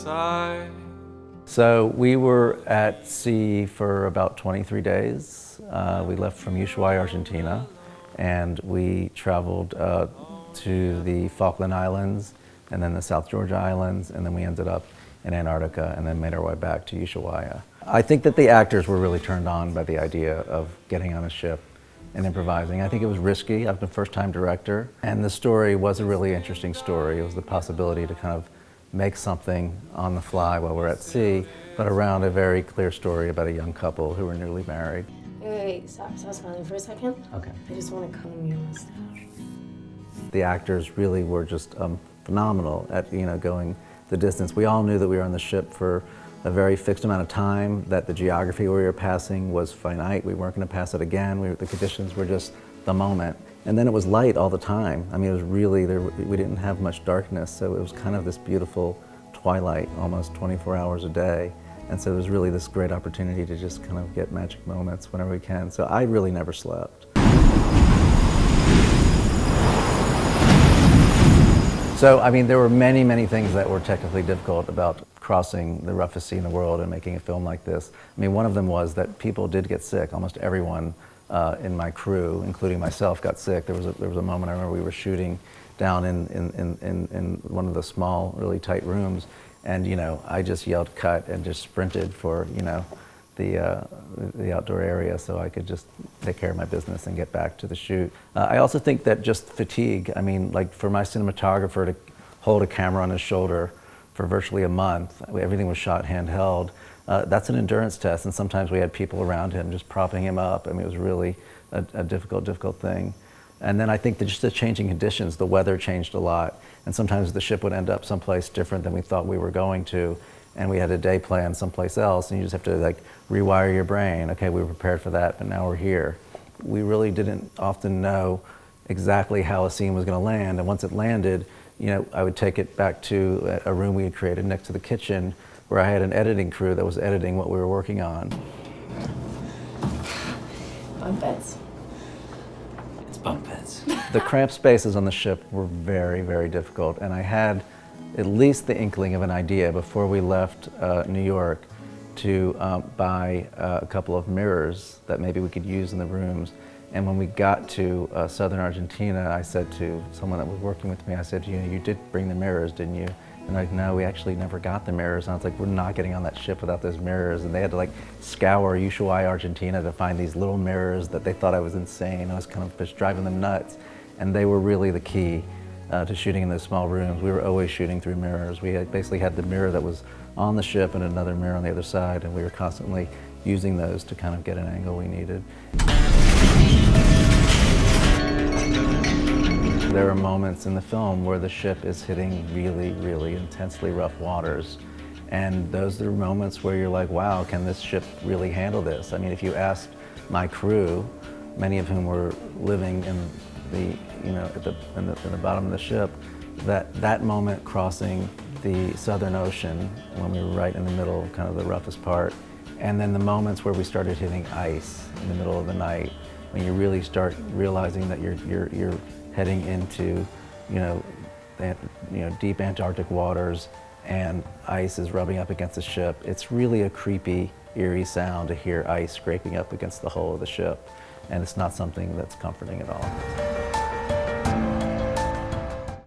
side. So we were at sea for about 23 days. We left from Ushuaia, Argentina, and we traveled to the Falkland Islands and then the South Georgia Islands, and then we ended up in Antarctica and then made our way back to Ushuaia. I think that the actors were really turned on by the idea of getting on a ship and improvising. I think it was risky. I'm a first-time director, and the story was a really interesting story. It was the possibility to kind of make something on the fly while we're at sea, but around a very clear story about a young couple who were newly married. Wait, stop smiling for a second. Okay. I just want to comb your mustache. The actors really were just phenomenal at going the distance. We all knew that we were on the ship for a very fixed amount of time, that the geography we were passing was finite. We weren't going to pass it again. The conditions were just the moment. And then it was light all the time. I mean, it was really, we didn't have much darkness, so it was kind of this beautiful twilight, almost 24 hours a day. And so it was really this great opportunity to just kind of get magic moments whenever we can. So I really never slept. So, I mean, there were many, many things that were technically difficult about crossing the roughest sea in the world and making a film like this. I mean, one of them was that people did get sick. Almost everyone in my crew, including myself, got sick. There was a moment I remember we were shooting down in one of the small, really tight rooms, and I just yelled cut and just sprinted for the outdoor area so I could just take care of my business and get back to the shoot. I also think that just fatigue. I mean, like for my cinematographer to hold a camera on his shoulder for virtually a month, everything was shot handheld. That's an endurance test, and sometimes we had people around him just propping him up. I mean, it was really a difficult thing. And then I think that just the changing conditions, the weather changed a lot, and sometimes the ship would end up someplace different than we thought we were going to, and we had a day plan someplace else, and you just have to like rewire your brain. Okay, we were prepared for that, but now we're here. We really didn't often know exactly how a scene was going to land, and once it landed, I would take it back to a room we had created next to the kitchen, where I had an editing crew that was editing what we were working on. Bunk beds. It's bunk beds. The cramped spaces on the ship were very, very difficult, and I had at least the inkling of an idea before we left New York to buy a couple of mirrors that maybe we could use in the rooms. And when we got to southern Argentina, I said to someone that was working with me, I said, you did bring the mirrors, didn't you? And like, no, we actually never got the mirrors. And I was like, we're not getting on that ship without those mirrors. And they had to like scour Ushuaia, Argentina to find these little mirrors that they thought I was insane. I was kind of just driving them nuts. And they were really the key to shooting in those small rooms. We were always shooting through mirrors. We basically had the mirror that was on the ship and another mirror on the other side, and we were constantly using those to kind of get an angle we needed. There are moments in the film where the ship is hitting really, really intensely rough waters. And those are moments where you're like, wow, can this ship really handle this? I mean, if you asked my crew, many of whom were living in the, in the bottom of the ship, that moment crossing the Southern Ocean when we were right in the middle, kind of the roughest part, and then the moments where we started hitting ice in the middle of the night, when you really start realizing that you're heading into, deep Antarctic waters, and ice is rubbing up against the ship. It's really a creepy, eerie sound to hear ice scraping up against the hull of the ship, and it's not something that's comforting at all.